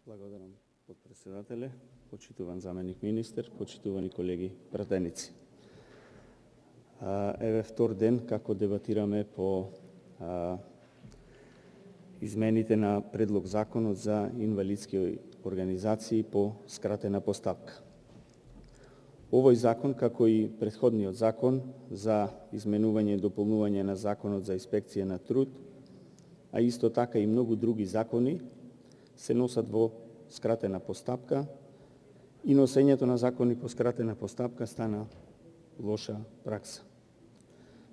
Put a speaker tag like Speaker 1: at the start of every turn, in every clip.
Speaker 1: Благодарам, подпредседателе, почитуван заменик министер, почитувани колеги пратеници. Еве втор ден како дебатираме по измените на предлог законот за инвалидски организации по скратена постапка. Овој закон, како и претходниот закон за изменување и дополнување на законот за инспекција на труд, а исто така и многу други закони, се носат во скратена постапка и носењето на закони по скратена постапка стана лоша пракса.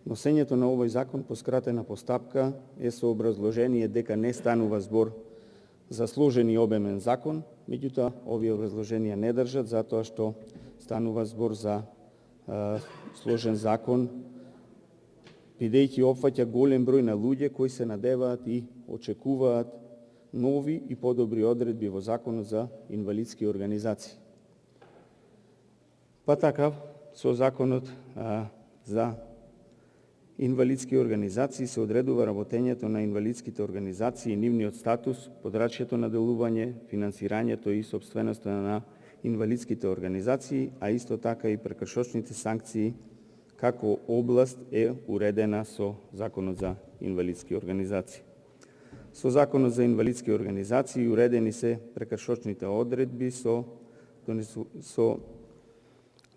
Speaker 1: Носењето на овој закон по скратена постапка е со образложение дека не станува збор за сложен и обемен закон, меѓутоа овие образложенија не држат затоа што станува збор за сложен закон, бидејќи опфаќа голем број на луѓе кои се надеваат и очекуваат нови и подобри одредби во законот за инвалидски организации. Па така, со законот за инвалидски организации се одредува работењето на инвалидските организации и нивниот статус, подрачјето на делување, финансирањето и сопственоста на инвалидските организации, а исто така и прекршочните санкции како област е уредена со законот за инвалидски организации. Со законот за инвалидски организации уредени се прекршочните одредби со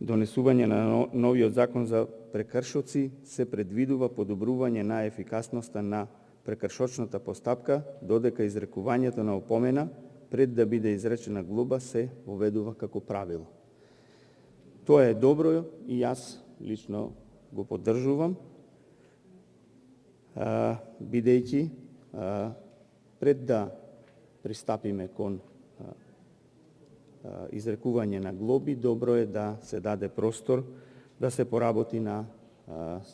Speaker 1: донесување на новиот закон за прекршоци се предвидува подобрување на ефикасноста на прекршочната постапка, додека изрекувањето на опомена пред да биде изречена глоба се воведува како правило. Тоа е добро и јас лично го поддржувам, бидејќи пред да пристапиме кон изрекување на глоби, добро е да се даде простор да се поработи на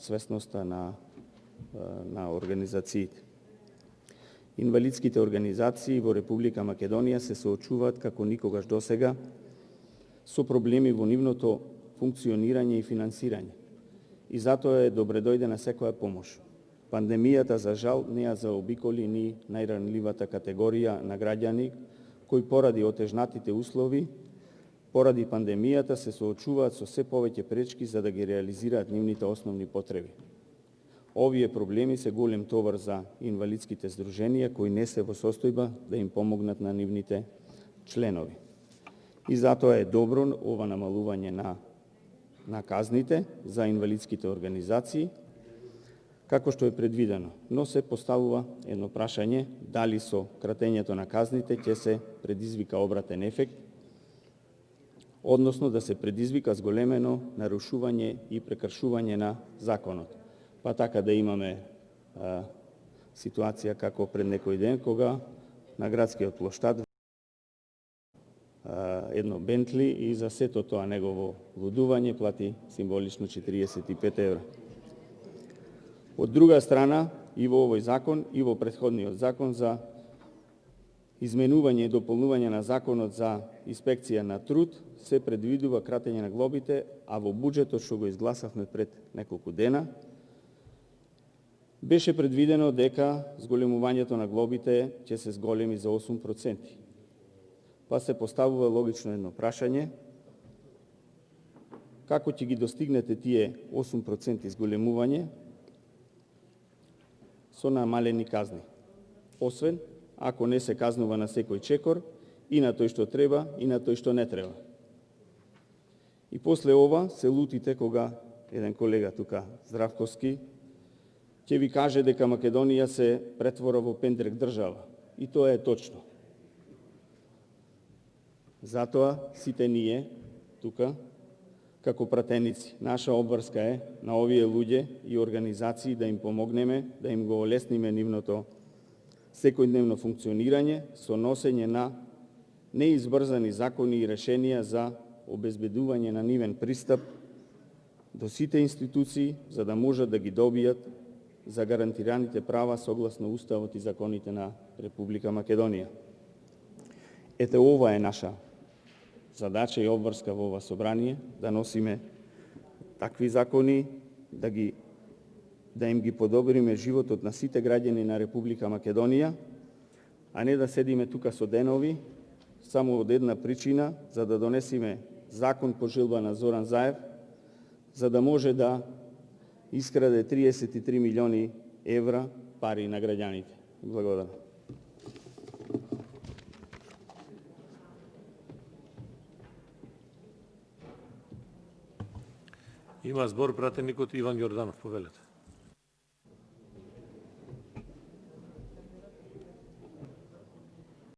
Speaker 1: свесноста на организациите. Инвалидските организации во Република Македонија се соочуваат како никогаш досега со проблеми во нивното функционирање и финансирање. И затоа е добре дојдена секоја помош. Пандемијата, за жал, не ја заобиколи ни најранливата категорија на граѓани кои поради отежнатите услови, поради пандемијата се соочуваат со се повеќе пречки за да ги реализираат нивните основни потреби. Овие проблеми се голем товар за инвалидските здруженија кои не се во состојба да им помогнат на нивните членови. И затоа е добро ова намалување на казните за инвалидските организации, како што е предвидено, но се поставува едно прашање дали со кратењето на казните ќе се предизвика обратен ефект, односно да се предизвика зголемено нарушување и прекршување на законот. Па така да имаме ситуација како пред некој ден, кога на градскиот плоштад едно Бентли и за сето тоа негово лудување плати символично 45 евра. Од друга страна, и во овој закон, и во претходниот закон за изменување и дополнување на законот за инспекција на труд се предвидува кратење на глобите, а во буџетот што го изгласавме пред неколку дена, беше предвидено дека зголемувањето на глобите ќе се зголеми за 8%. Па се поставува логично едно прашање, како ќе ги достигнете тие 8% зголемување со намалени казни, освен ако не се казнува на секој чекор и на тој што треба и на тој што не треба. И после ова се лутите кога еден колега тука, Здравковски, ќе ви каже дека Македонија се претвора во пендрек држава. И тоа е точно. Затоа сите ние тука, како пратеници, наша обврска е на овие луѓе и организации да им помогнеме, да им го олесниме нивното секојдневно функционирање со носење на неизбрзани закони и решенија за обезбедување на нивен пристап до сите институции, за да можат да ги добијат за гарантираните права согласно Уставот и законите на Република Македонија. Ете, ова е наша задача и обврска во ова собрание, да носиме такви закони, да им ги подобриме животот на сите граѓани на Република Македонија, а не да седиме тука со денови само од една причина, за да донесиме закон по жилба на Зоран Заев, за да може да искраде 33 милиони евра пари на граѓаните. Благодарам.
Speaker 2: Има збор пратеникот Иван Јорданов, повелете.